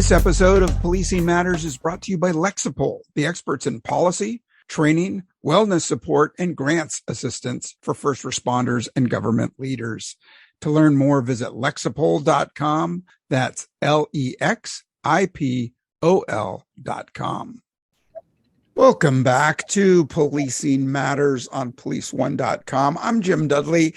This episode of Policing Matters is brought to you by Lexapol, the experts in policy, training, wellness support, and grants assistance for first responders and government leaders. To learn more, visit lexapol.com. That's LEXIPOL.com. Welcome back to Policing Matters on policeone.com. I'm Jim Dudley.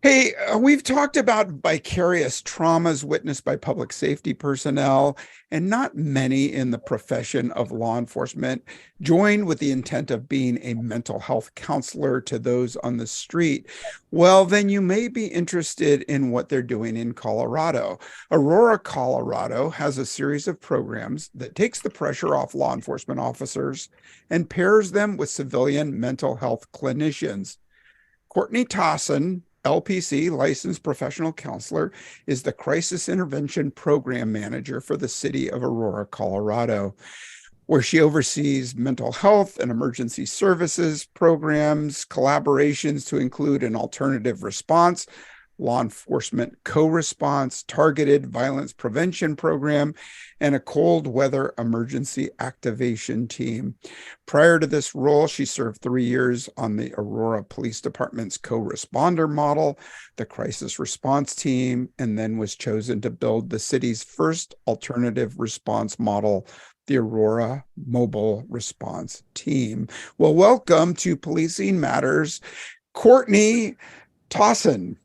Hey, we've talked about vicarious traumas witnessed by public safety personnel, and not many in the profession of law enforcement join with the intent of being a mental health counselor to those on the street. Well, then you may be interested in what they're doing in Colorado. Aurora, Colorado has a series of programs that takes the pressure off law enforcement officers and pairs them with civilian mental health clinicians. Courtney Tosson, LPC, licensed professional counselor, is the crisis intervention program manager for the city of Aurora, Colorado, where she oversees mental health and emergency services programs, collaborations to include an alternative response, law enforcement co-response, targeted violence prevention program, and a cold weather emergency activation team. Prior to this role, she served 3 years on the Aurora Police Department's co-responder model, the crisis response team, and then was chosen to build the city's first alternative response model, the Aurora Mobile Response Team. Well, welcome to Policing Matters, Courtney Tosson.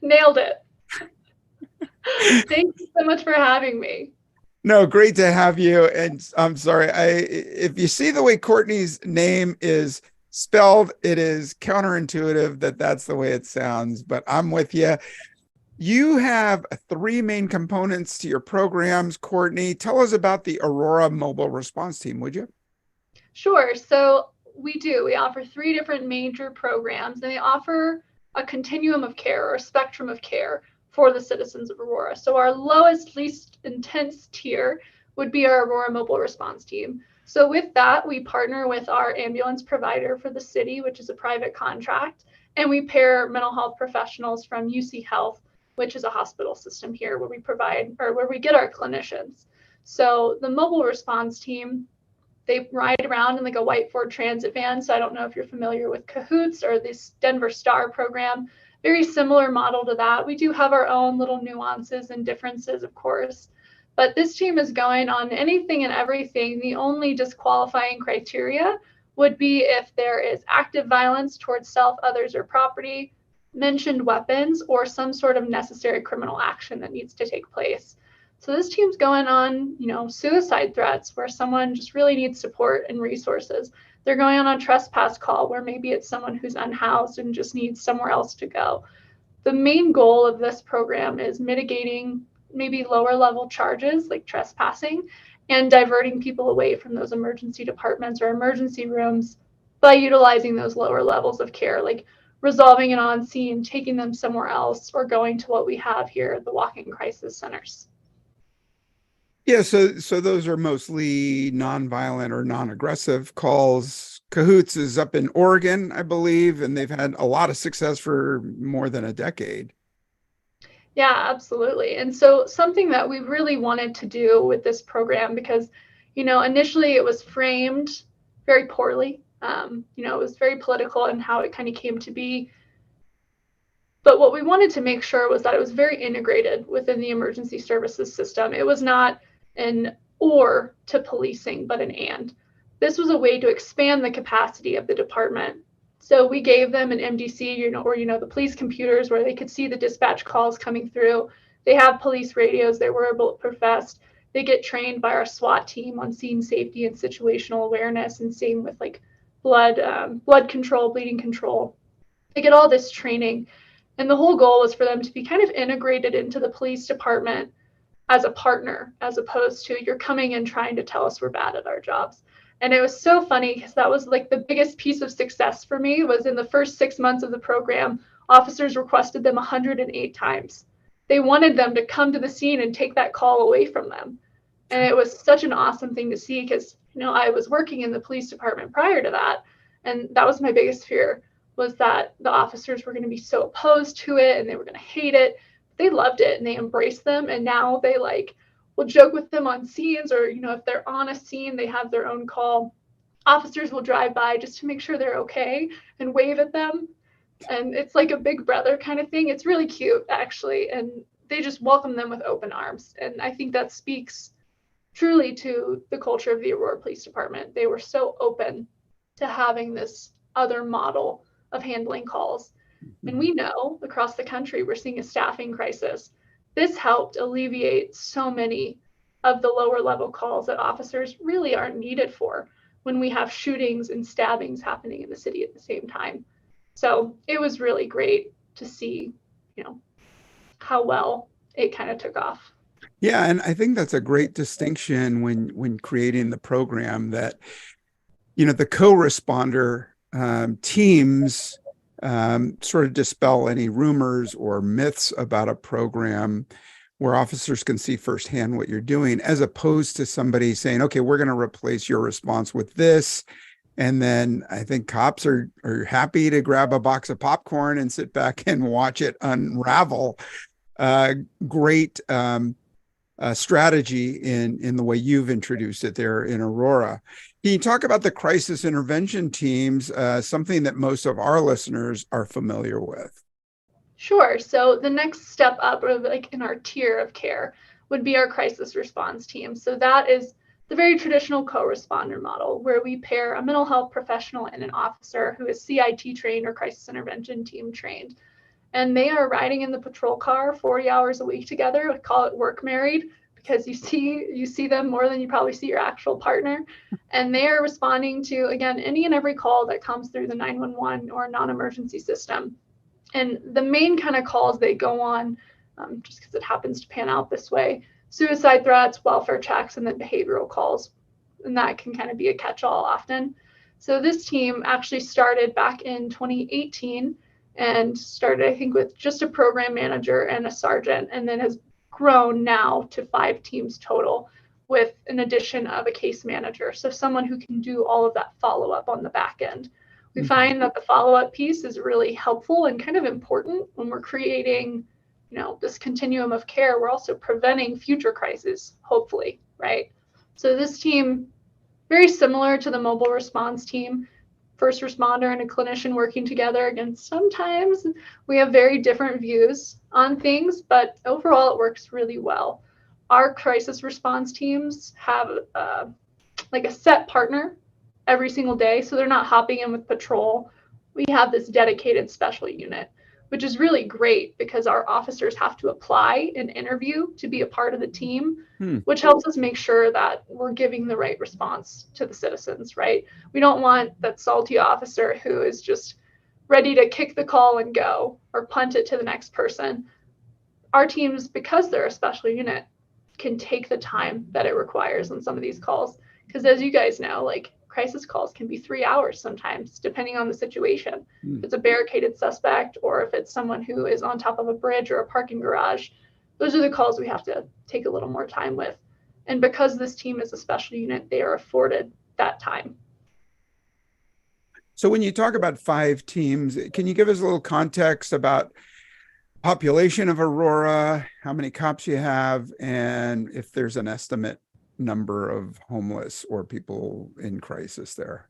Nailed it. Thank you so much for having me. No, great to have you. And I'm sorry, if you see the way Courtney's name is spelled, it is counterintuitive that that's the way it sounds, but I'm with you. You have 3 main components to your programs, Courtney. Tell us about the Aurora Mobile Response Team, would you? Sure. So we offer 3 different major programs, and they offer a continuum of care or a spectrum of care for the citizens of Aurora. So our lowest, least intense tier would be our Aurora Mobile Response Team. So with that, we partner with our ambulance provider for the city, which is a private contract, and we pair mental health professionals from UC Health, which is a hospital system here where we get our clinicians. So the mobile response team, they ride around in like a white Ford Transit van. So I don't know if you're familiar with Cahoots or this Denver Star program. Very similar model to that. We do have our own little nuances and differences, of course. But this team is going on anything and everything. The only disqualifying criteria would be if there is active violence towards self, others, or property, mentioned weapons, or some sort of necessary criminal action that needs to take place. So this team's going on, suicide threats where someone just really needs support and resources. They're going on a trespass call where maybe it's someone who's unhoused and just needs somewhere else to go. The main goal of this program is mitigating maybe lower level charges like trespassing and diverting people away from those emergency departments or emergency rooms by utilizing those lower levels of care, like resolving it on scene, taking them somewhere else, or going to what we have here, the walk-in crisis centers. Yeah, so those are mostly nonviolent or non-aggressive calls. Cahoots is up in Oregon, I believe, and they've had a lot of success for more than a decade. Yeah, absolutely. And so something that we really wanted to do with this program, because, initially it was framed very poorly. It was very political in how it kind of came to be. But what we wanted to make sure was that it was very integrated within the emergency services system. It was not an or to policing, but an and. This was a way to expand the capacity of the department. So we gave them an MDC, the police computers where they could see the dispatch calls coming through. They have police radios, they're bulletproof vest. They get trained by our SWAT team on scene safety and situational awareness, and same with like blood control, bleeding control. They get all this training. And the whole goal was for them to be kind of integrated into the police department as a partner, as opposed to you're coming in trying to tell us we're bad at our jobs. And it was so funny because that was like the biggest piece of success for me was in the first 6 months of the program, officers requested them 108 times. They wanted them to come to the scene and take that call away from them. And it was such an awesome thing to see because, I was working in the police department prior to that. And that was my biggest fear, was that the officers were going to be so opposed to it and they were going to hate it. They loved it and they embraced them. And now they we'll joke with them on scenes, or, if they're on a scene, they have their own call. Officers will drive by just to make sure they're okay and wave at them. And it's like a big brother kind of thing. It's really cute, actually. And they just welcome them with open arms. And I think that speaks truly to the culture of the Aurora Police Department. They were so open to having this other model of handling calls. And we know across the country, we're seeing a staffing crisis. This helped alleviate so many of the lower level calls that officers really aren't needed for when we have shootings and stabbings happening in the city at the same time. So it was really great to see, how well it kind of took off. Yeah, and I think that's a great distinction when creating the program, that the co-responder teams sort of dispel any rumors or myths about a program where officers can see firsthand what you're doing, as opposed to somebody saying, okay, we're going to replace your response with this. And then I think cops are happy to grab a box of popcorn and sit back and watch it unravel. Great strategy in the way you've introduced it there in Aurora. Can you talk about the crisis intervention teams, something that most of our listeners are familiar with? Sure. So the next step up, or like in our tier of care, would be our crisis response team. So that is the very traditional co-responder model, where we pair a mental health professional and an officer who is CIT trained or crisis intervention team trained. And they are riding in the patrol car 40 hours a week together. We call it work married, because you see them more than you probably see your actual partner. And they are responding to, again, any and every call that comes through the 911 or non-emergency system. And the main kind of calls they go on, just because it happens to pan out this way: suicide threats, welfare checks, and then behavioral calls. And that can kind of be a catch-all often. So this team actually started back in 2018 and started, I think, with just a program manager and a sergeant, and then has grown now to 5 teams total, with an addition of a case manager. So someone who can do all of that follow-up on the back end. We find that the follow-up piece is really helpful and kind of important when we're creating, this continuum of care. We're also preventing future crises, hopefully, right? So this team, very similar to the mobile response team, first responder and a clinician working together. Again, sometimes we have very different views on things, but overall it works really well. Our crisis response teams have like a set partner every single day, so they're not hopping in with patrol. We have this dedicated special unit, which is really great because our officers have to apply and interview to be a part of the team, which helps us make sure that we're giving the right response to the citizens, right? We don't want that salty officer who is just ready to kick the call and go, or punt it to the next person. Our teams, because they're a special unit, can take the time that it requires on some of these calls. Because as you guys know, like, crisis calls can be 3 hours sometimes, depending on the situation. If it's a barricaded suspect, or if it's someone who is on top of a bridge or a parking garage, those are the calls we have to take a little more time with. And because this team is a special unit, they are afforded that time. So when you talk about 5 teams, can you give us a little context about population of Aurora, how many cops you have, and if there's an estimate number of homeless or people in crisis there?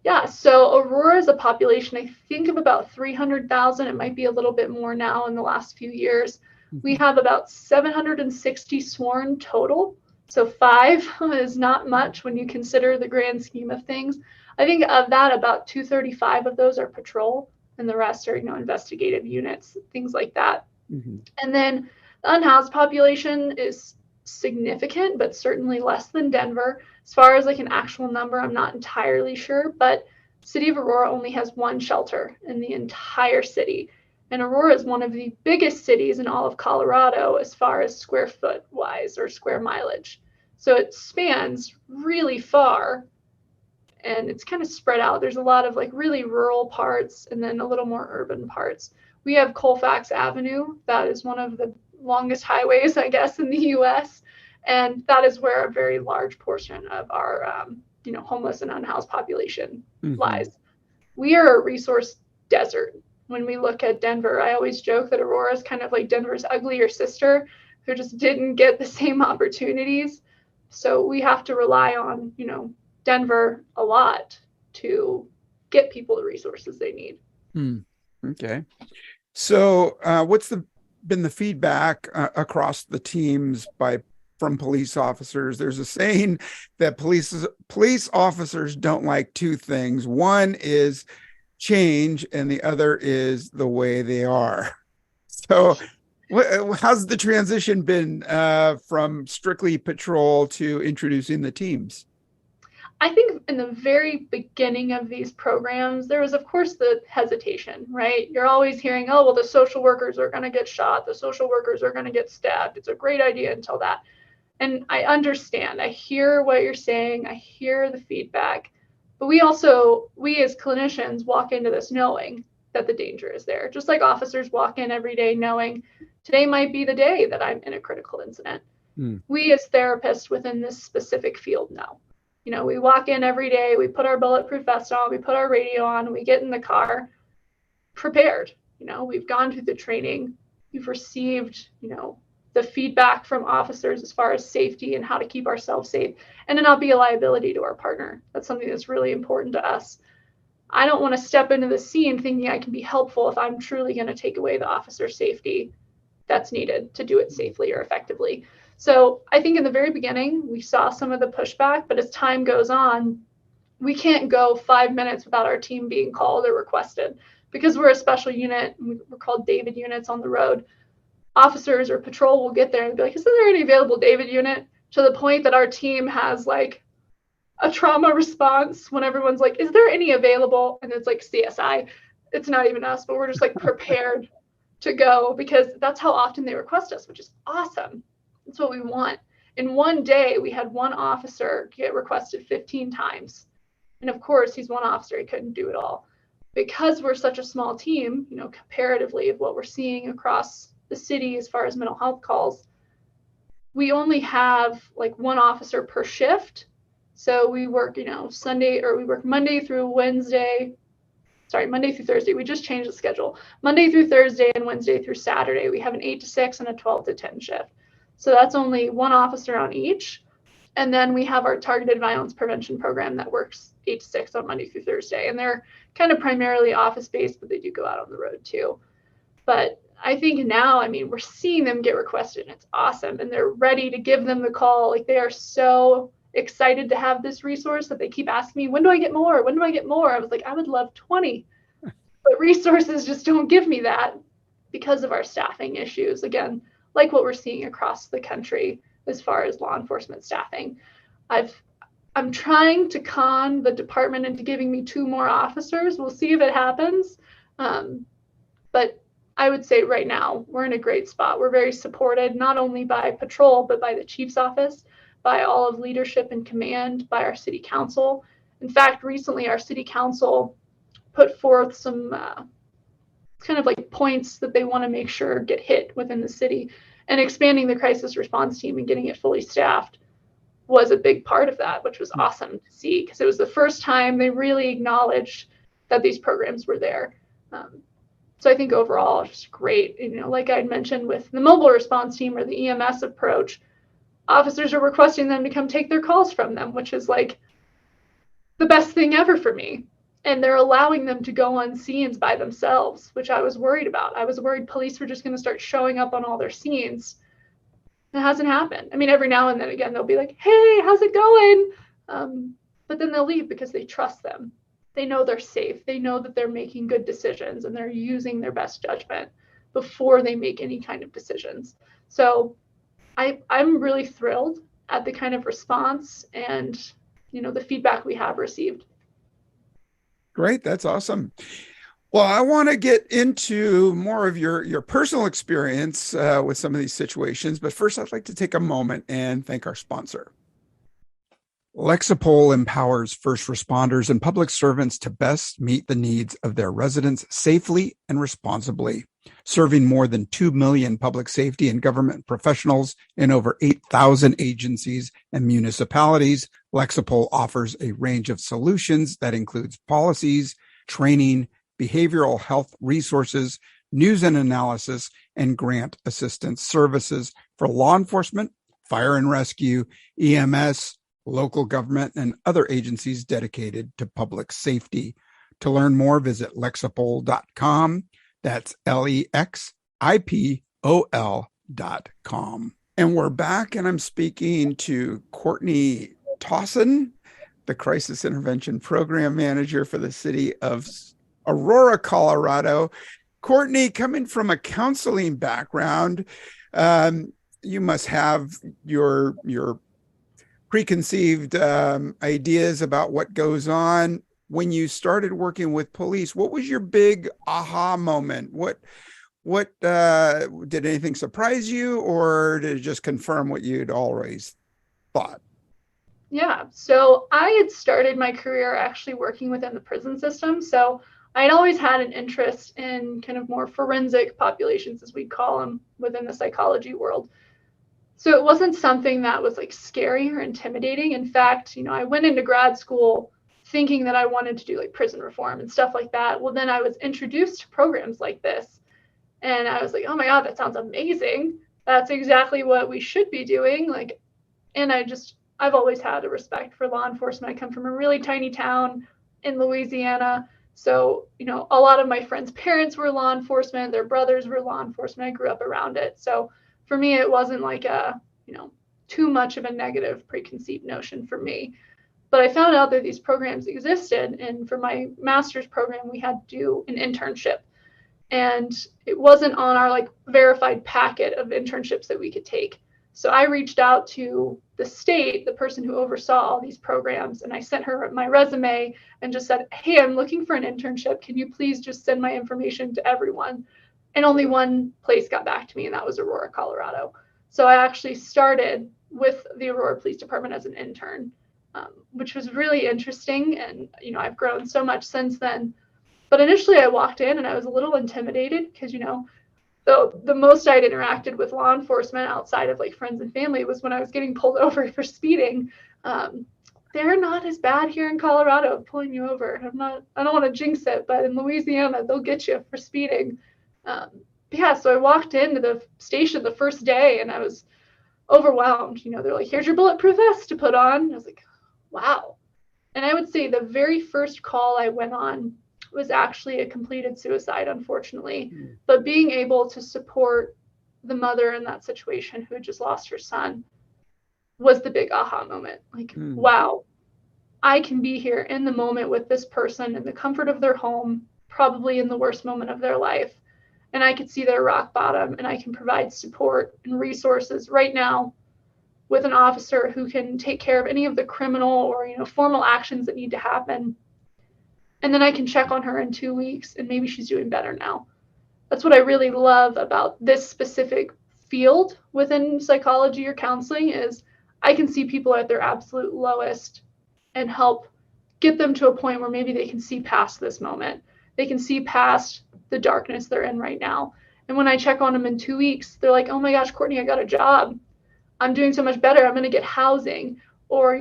Yeah, so Aurora is a population, I think, of about 300,000. It might be a little bit more now in the last few years. We have about 760 sworn total. So 5 is not much when you consider the grand scheme of things. I think of that, about 235 of those are patrol, and the rest are, investigative units, things like that. And then the unhoused population is significant, but certainly less than Denver. As far as like an actual number, I'm not entirely sure, but City of Aurora only has 1 shelter in the entire city. And Aurora is one of the biggest cities in all of Colorado as far as square foot wise, or square mileage. So it spans really far, and it's kind of spread out. There's a lot of like really rural parts and then a little more urban parts. We have Colfax Avenue. That is one of the longest highways, I guess, in the US. And that is where a very large portion of our, homeless and unhoused population lies. We are a resource desert. When we look at Denver, I always joke that Aurora is kind of like Denver's uglier sister, who just didn't get the same opportunities. So we have to rely on, Denver a lot to get people the resources they need. Okay. So what's been the feedback across the teams from police officers? There's a saying that police officers don't like two things. One is change and the other is the way they are. So how's the transition been from strictly patrol to introducing the teams? I think in the very beginning of these programs, there was, of course, the hesitation, right? You're always hearing, oh, well, the social workers are going to get shot. The social workers are going to get stabbed. It's a great idea until that. And I understand. I hear what you're saying. I hear the feedback. But we as clinicians walk into this knowing that the danger is there. Just like officers walk in every day knowing today might be the day that I'm in a critical incident. We as therapists within this specific field know. We walk in every day, we put our bulletproof vest on, we put our radio on, we get in the car prepared. We've gone through the training, we've received, the feedback from officers as far as safety and how to keep ourselves safe and to not be a liability to our partner. That's something that's really important to us. I don't want to step into the scene thinking I can be helpful if I'm truly going to take away the officer's safety that's needed to do it safely or effectively. So I think in the very beginning, we saw some of the pushback, but as time goes on, we can't go 5 minutes without our team being called or requested because we're a special unit. We're called David units on the road. Officers or patrol will get there and be like, is there any available David unit? To the point that our team has like a trauma response when everyone's like, is there any available? And it's like CSI. It's not even us, but we're just like prepared to go because that's how often they request us, which is awesome. That's what we want. In one day, we had one officer get requested 15 times. And of course, he's one officer. He couldn't do it all. Because we're such a small team, comparatively of what we're seeing across the city as far as mental health calls, we only have like one officer per shift. So we work, Monday through Thursday. We just changed the schedule. Monday through Thursday and Wednesday through Saturday, we have an 8 to 6 and a 12 to 10 shift. So that's only one officer on each. And then we have our targeted violence prevention program that works 8 to 6 on Monday through Thursday. And they're kind of primarily office-based, but they do go out on the road too. But I think now, we're seeing them get requested and it's awesome. And they're ready to give them the call. Like they are so excited to have this resource that they keep asking me, when do I get more? When do I get more? I was like, I would love 20, but resources just don't give me that because of our staffing issues. Again, like what we're seeing across the country as far as law enforcement staffing. I'm trying to con the department into giving me 2 more officers. We'll see if it happens. But I would say right now we're in a great spot. We're very supported, not only by patrol, but by the chief's office, by all of leadership and command, by our city council. In fact, recently our city council put forth some kind of like points that they want to make sure get hit within the city, and expanding the crisis response team and getting it fully staffed was a big part of that, which was awesome to see because it was the first time they really acknowledged that these programs were there. So I think overall it's just great. Like I mentioned with the mobile response team or the EMS approach, officers are requesting them to come take their calls from them, which is like the best thing ever for me. And they're allowing them to go on scenes by themselves, which I was worried about. I was worried police were just going to start showing up on all their scenes. It hasn't happened. Every now and then again, they'll be like, hey, how's it going? But then they'll leave because they trust them. They know they're safe. They know that they're making good decisions and they're using their best judgment before they make any kind of decisions. So I'm really thrilled at the kind of response and, the feedback we have received. Great. That's awesome. Well, I want to get into more of your personal experience with some of these situations, but first I'd like to take a moment and thank our sponsor. Lexapol empowers first responders and public servants to best meet the needs of their residents safely and responsibly. Serving more than 2 million public safety and government professionals in over 8,000 agencies and municipalities, Lexapol offers a range of solutions that includes policies, training, behavioral health resources, news and analysis, and grant assistance services for law enforcement, fire and rescue, EMS, local government, and other agencies dedicated to public safety. To learn more, visit lexapol.com. That's LEXIPOL.com. And we're back, and I'm speaking to Courtney Towson, the Crisis Intervention Program Manager for the city of Aurora, Colorado. Courtney, coming from a counseling background, you must have your preconceived ideas about what goes on. When you started working with police, what was your big aha moment? What did anything surprise you, or did it just confirm what you'd always thought? Yeah, so I had started my career actually working within the prison system. So I'd always had an interest in kind of more forensic populations, as we call them, within the psychology world. So it wasn't something that was like scary or intimidating. In fact, I went into grad school thinking that I wanted to do like prison reform and stuff like that. Well, then I was introduced to programs like this, and I was like, oh my God, that sounds amazing. That's exactly what we should be doing. And I've always had a respect for law enforcement. I come from a really tiny town in Louisiana. So, a lot of my friends' parents were law enforcement, their brothers were law enforcement. I grew up around it. So for me, it wasn't like too much of a negative preconceived notion for me. But I found out that these programs existed. And for my master's program, we had to do an internship. And it wasn't on our verified packet of internships that we could take. So I reached out to the state, the person who oversaw all these programs, and I sent her my resume and just said, hey, I'm looking for an internship. Can you please just send my information to everyone? And only one place got back to me, and that was Aurora, Colorado. So I actually started with the Aurora Police Department as an intern, which was really interesting. And, I've grown so much since then. But initially I walked in and I was a little intimidated because, the most I'd interacted with law enforcement outside of friends and family was when I was getting pulled over for speeding. They're not as bad here in Colorado pulling you over. I don't want to jinx it, but in Louisiana, they'll get you for speeding. So I walked into the station the first day and I was overwhelmed. They're like, here's your bulletproof vest to put on. I was like, wow. And I would say the very first call I went on was actually a completed suicide, unfortunately. But being able to support the mother in that situation who had just lost her son was the big aha moment. Wow, I can be here in the moment with this person in the comfort of their home, probably in the worst moment of their life. And I could see their rock bottom, and I can provide support and resources right now with an officer who can take care of any of the criminal or formal actions that need to happen. And then I can check on her in 2 weeks and maybe she's doing better now. That's what I really love about this specific field within psychology or counseling is I can see people at their absolute lowest and help get them to a point where maybe they can see past this moment. They can see past the darkness they're in right now. And when I check on them in 2 weeks, they're like, oh my gosh, Courtney, I got a job. I'm doing so much better. I'm going to get housing. Or,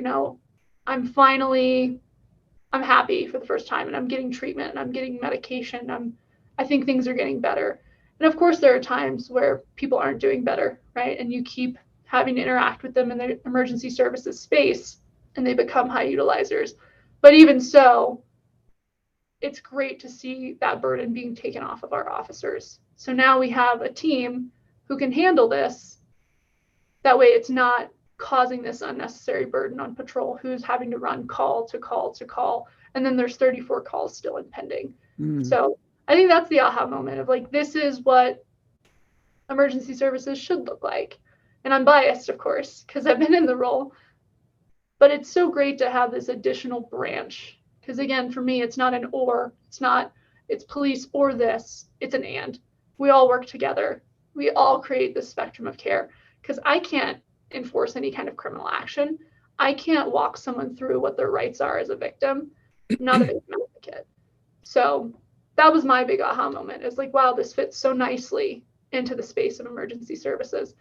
I'm happy for the first time and I'm getting treatment and I'm getting medication. I think things are getting better. And of course, there are times where people aren't doing better, right? And you keep having to interact with them in the emergency services space and they become high utilizers. But even so, it's great to see that burden being taken off of our officers. So now we have a team who can handle this. That way it's not causing this unnecessary burden on patrol who's having to run call to call to call. And then there's 34 calls still impending. So I think that's the aha moment of this is what emergency services should look like. And I'm biased, of course, because I've been in the role. But it's so great to have this additional branch. Because again, for me, it's not an or, it's police or this, it's an and. We all work together. We all create this spectrum of care. Because I can't enforce any kind of criminal action. I can't walk someone through what their rights are as a victim, not a victim advocate. So that was my big aha moment. It's wow, this fits so nicely into the space of emergency services.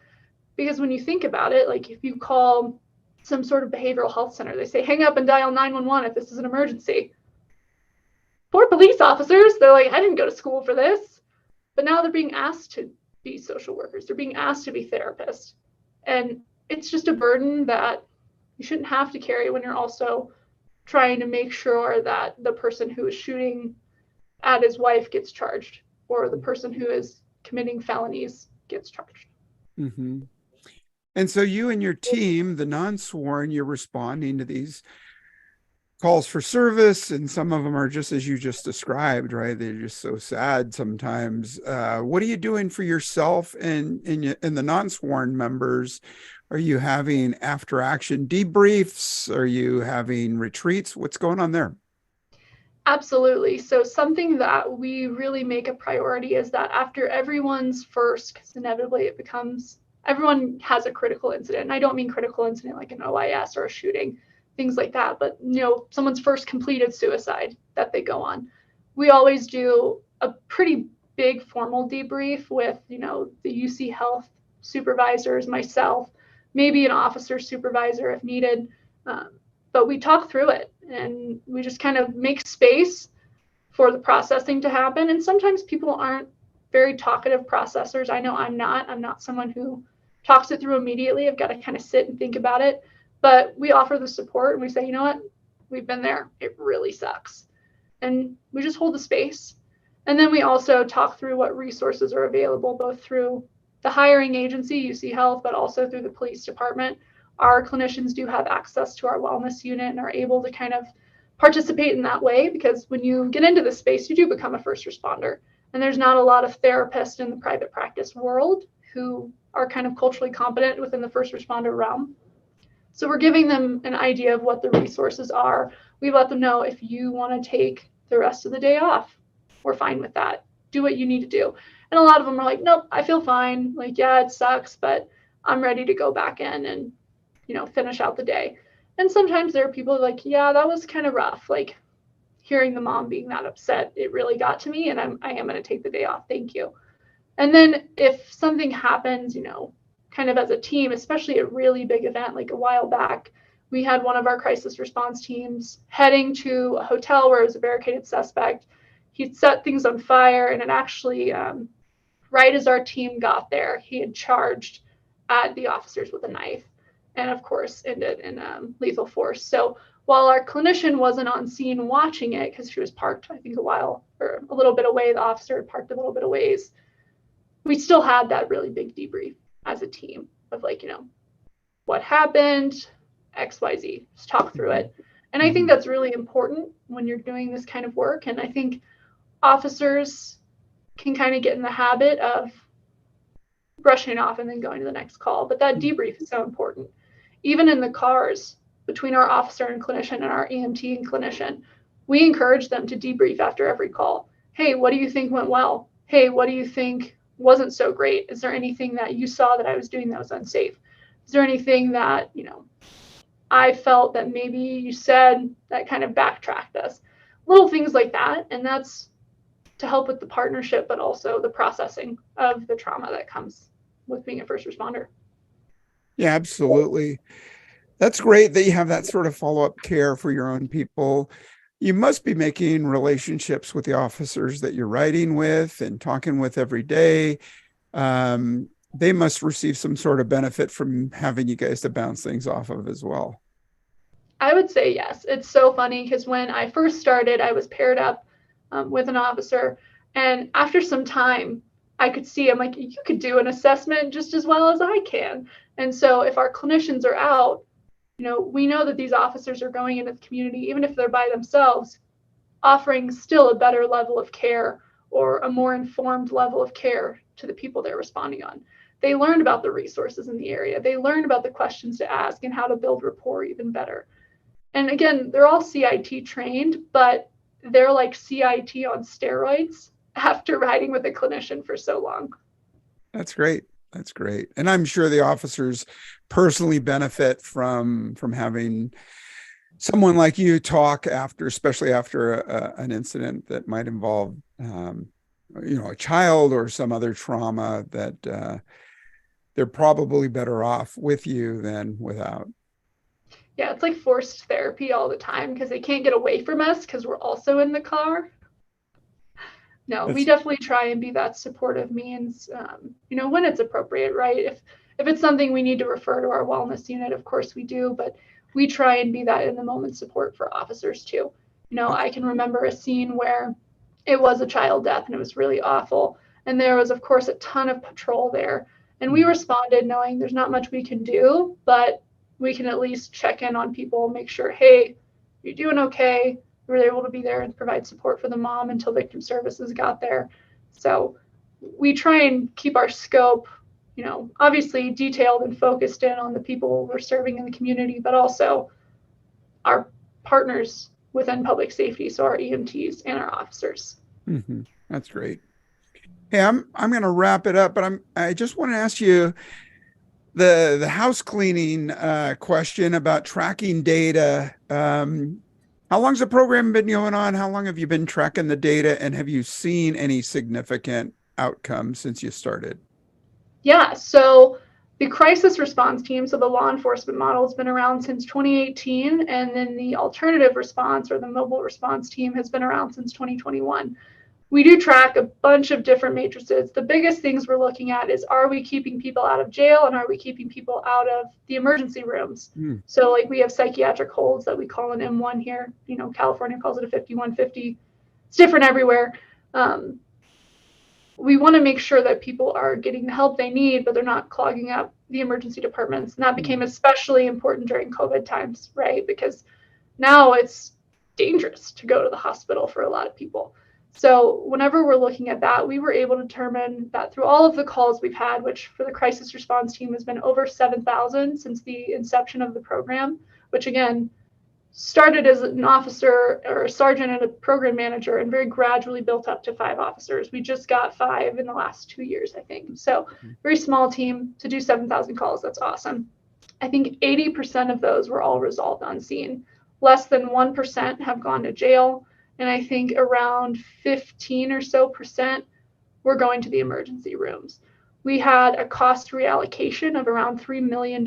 Because when you think about it, if you call some sort of behavioral health center, they say, hang up and dial 911 if this is an emergency. Poor police officers, they're like, I didn't go to school for this. But now they're being asked to be social workers. They're being asked to be therapists. And it's just a burden that you shouldn't have to carry when you're also trying to make sure that the person who is shooting at his wife gets charged, or the person who is committing felonies gets charged. Mm-hmm. And so you and your team, the non-sworn, you're responding to these calls for service, and some of them are just as you just described, right? They're just so sad sometimes. What are you doing for yourself and the non-sworn members? Are you having after action debriefs? Are you having retreats? What's going on there? Absolutely. So something that we really make a priority is that after everyone's first, because inevitably it becomes, everyone has a critical incident. And I don't mean critical incident like an OIS or a shooting, things like that, but someone's first completed suicide that they go on. We always do a pretty big formal debrief with, the UC Health supervisors, myself, maybe an officer supervisor if needed. But we talk through it and we just kind of make space for the processing to happen. And sometimes people aren't very talkative processors. I know I'm not someone who talks it through immediately. I've got to kind of sit and think about it. But we offer the support and we say, you know what, we've been there. It really sucks. And we just hold the space. And then we also talk through what resources are available, both through the hiring agency, UC Health, but also through the police department. Our clinicians do have access to our wellness unit and are able to kind of participate in that way, because when you get into this space, you do become a first responder. And there's not a lot of therapists in the private practice world who are kind of culturally competent within the first responder realm. So we're giving them an idea of what the resources are. We let them know, if you want to take the rest of the day off, we're fine with that. Do what you need to do. And a lot of them are like, nope, I feel fine. Like, yeah, it sucks, but I'm ready to go back in and finish out the day. And sometimes there are people like, yeah, that was kind of rough. Like, hearing the mom being that upset, it really got to me, and I am going to take the day off. Thank you. And then if something happens, kind of as a team, especially a really big event, like a while back, we had one of our crisis response teams heading to a hotel where it was a barricaded suspect. He'd set things on fire, and it actually, right as our team got there, he had charged at the officers with a knife, and of course ended in lethal force. So while our clinician wasn't on scene watching it, because she was parked, I think, a little bit away, the officer had parked a little bit of ways, we still had that really big debrief as a team of like, what happened, XYZ, just talk through it. And I think that's really important when you're doing this kind of work. And I think officers can kind of get in the habit of brushing it off and then going to the next call. But that debrief is so important. Even in the cars between our officer and clinician and our EMT and clinician, we encourage them to debrief after every call. Hey, what do you think went well? Hey, what do you think wasn't so great? Is there anything that you saw that I was doing that was unsafe? Is there anything that, I felt that maybe you said that kind of backtracked us? Little things like that. And that's to help with the partnership, but also the processing of the trauma that comes with being a first responder. Yeah, absolutely. That's great that you have that sort of follow-up care for your own people. You must be making relationships with the officers that you're riding with and talking with every day. They must receive some sort of benefit from having you guys to bounce things off of as well. I would say yes. It's so funny because when I first started, I was paired up with an officer. And after some time, I could see, I'm like, you could do an assessment just as well as I can. And so if our clinicians are out, we know that these officers are going into the community, even if they're by themselves, offering still a better level of care or a more informed level of care to the people they're responding on. They learned about the resources in the area. They learned about the questions to ask and how to build rapport even better. And again, they're all CIT trained, but they're like CIT on steroids after riding with a clinician for so long. That's great. That's great. And I'm sure the officers personally benefit from having someone like you talk after, especially after an incident that might involve, a child or some other trauma, that they're probably better off with you than without. Yeah, it's like forced therapy all the time because they can't get away from us because we're also in the car. No, we definitely try and be that supportive means, when it's appropriate, right? If it's something we need to refer to our wellness unit, of course we do, but we try and be that in the moment support for officers too. I can remember a scene where it was a child death and it was really awful. And there was, of course, a ton of patrol there. And we responded knowing there's not much we can do, but we can at least check in on people, make sure, hey, you're doing okay. We were able to be there and provide support for the mom until victim services got there. So we try and keep our scope, obviously detailed and focused in on the people we're serving in the community, but also our partners within public safety, so our EMTs and our officers. Mm-hmm. That's great. Hey, I'm going to wrap it up, but I just want to ask you the house cleaning question about tracking data. How long's the program been going on? How long have you been tracking the data, and have you seen any significant outcomes since you started? Yeah, so the crisis response team, so the law enforcement model, has been around since 2018, and then the alternative response or the mobile response team has been around since 2021. We do track a bunch of different matrices. The biggest things we're looking at is, are we keeping people out of jail and are we keeping people out of the emergency rooms? So like we have psychiatric holds that we call an M1 here. California calls it a 5150. It's different everywhere. We want to make sure that people are getting the help they need, but they're not clogging up the emergency departments. And that became especially important during COVID times, right? Because now it's dangerous to go to the hospital for a lot of people. So whenever we're looking at that, we were able to determine that through all of the calls we've had, which for the crisis response team has been over 7,000 since the inception of the program, which again, started as an officer or a sergeant and a program manager and very gradually built up to 5 officers. We just got 5 in the last 2 years, I think. So very small team to do 7,000 calls. That's awesome. I think 80% of those were all resolved on scene. Less than 1% have gone to jail. And I think around 15 or so percent were going to the emergency rooms. We had a cost reallocation of around $3 million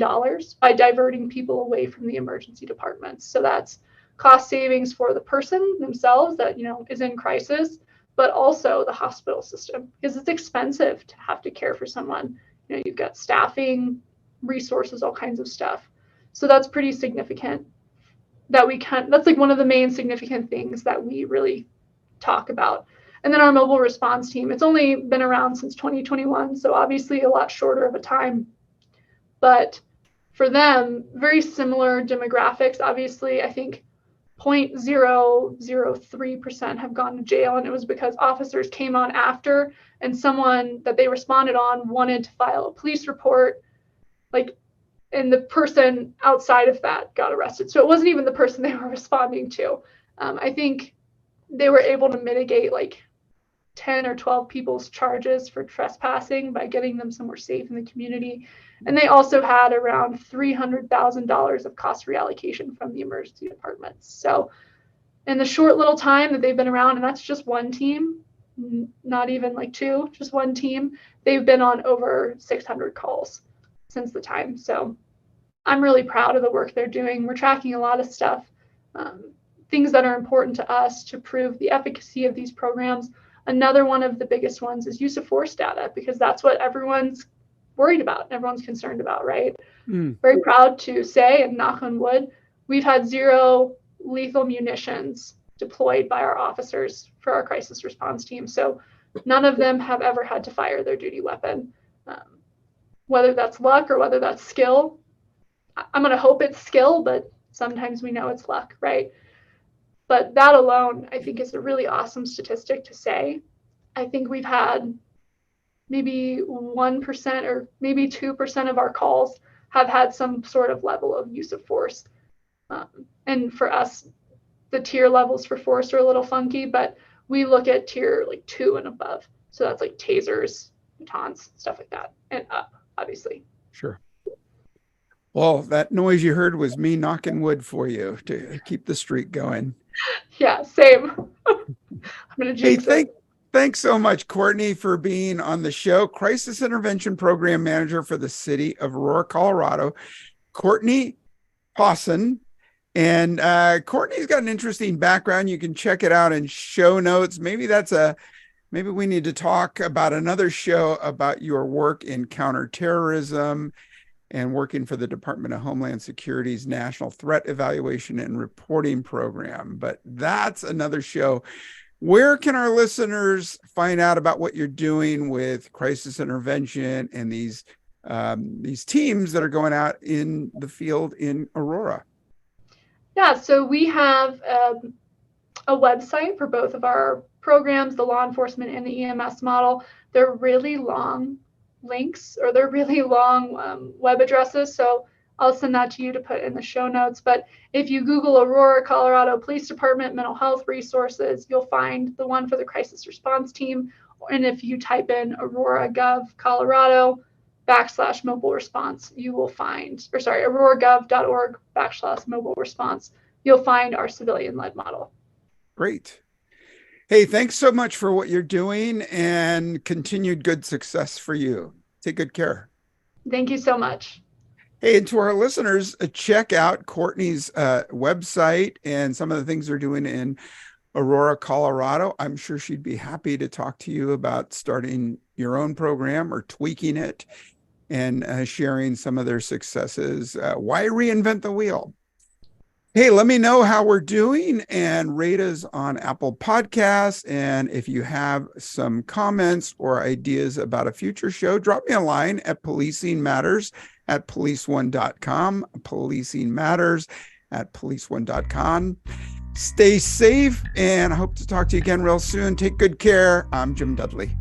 by diverting people away from the emergency departments. So that's cost savings for the person themselves that, is in crisis, but also the hospital system, because it's expensive to have to care for someone. You've got staffing, resources, all kinds of stuff. So that's pretty significant. That's like one of the main significant things that we really talk about. And then our mobile response team, it's only been around since 2021, so obviously a lot shorter of a time. But for them, very similar demographics. Obviously, I think 0.003% have gone to jail, and it was because officers came on after and someone that they responded on wanted to file a police report, and the person outside of that got arrested. So it wasn't even the person they were responding to. I think they were able to mitigate 10 or 12 people's charges for trespassing by getting them somewhere safe in the community. And they also had around $300,000 of cost reallocation from the emergency departments. So in the short little time that they've been around, and that's just one team, not even 2, just one team, they've been on over 600 calls since the time. So I'm really proud of the work they're doing. We're tracking a lot of stuff, things that are important to us to prove the efficacy of these programs. Another one of the biggest ones is use of force data, because that's what everyone's worried about, everyone's concerned about, right? Very proud to say, and knock on wood, we've had 0 lethal munitions deployed by our officers for our crisis response team. So none of them have ever had to fire their duty weapon. Whether that's luck or whether that's skill, I'm going to hope it's skill, but sometimes we know it's luck, right? But that alone, I think, is a really awesome statistic to say. I think we've had maybe 1% or maybe 2% of our calls have had some sort of level of use of force. And for us, the tier levels for force are a little funky, but we look at tier 2 and above. So that's tasers, batons, stuff like that, and up, obviously. Sure. Well, that noise you heard was me knocking wood for you to keep the streak going. Yeah, same. I'm going to jinx it. Thanks so much, Courtney, for being on the show. Crisis Intervention Program Manager for the City of Aurora, Colorado. Courtney Pawson. And Courtney's got an interesting background. You can check it out in show notes. Maybe that's a Maybe we need to talk about another show about your work in counterterrorism and working for the Department of Homeland Security's National Threat Evaluation and Reporting Program. But that's another show. Where can our listeners find out about what you're doing with crisis intervention and these teams that are going out in the field in Aurora? Yeah, so we have a website for both of our programs, the law enforcement and the EMS model. They're really long links, or they're really long web addresses. So I'll send that to you to put in the show notes. But if you Google Aurora, Colorado Police Department mental health resources, you'll find the one for the crisis response team. And if you type in Aurora Gov Colorado /mobile response, you will find, or sorry, auroragov.org /mobile response, you'll find our civilian led model. Great. Hey, thanks so much for what you're doing and continued good success for you. Take good care. Thank you so much. Hey, and to our listeners, check out Courtney's website and some of the things they're doing in Aurora, Colorado. I'm sure she'd be happy to talk to you about starting your own program or tweaking it and sharing some of their successes. Why reinvent the wheel? Hey, let me know how we're doing and rate us on Apple Podcasts. And if you have some comments or ideas about a future show, drop me a line at policingmatters@policeone.com, policingmatters@policeone.com. Stay safe, and I hope to talk to you again real soon. Take good care. I'm Jim Dudley.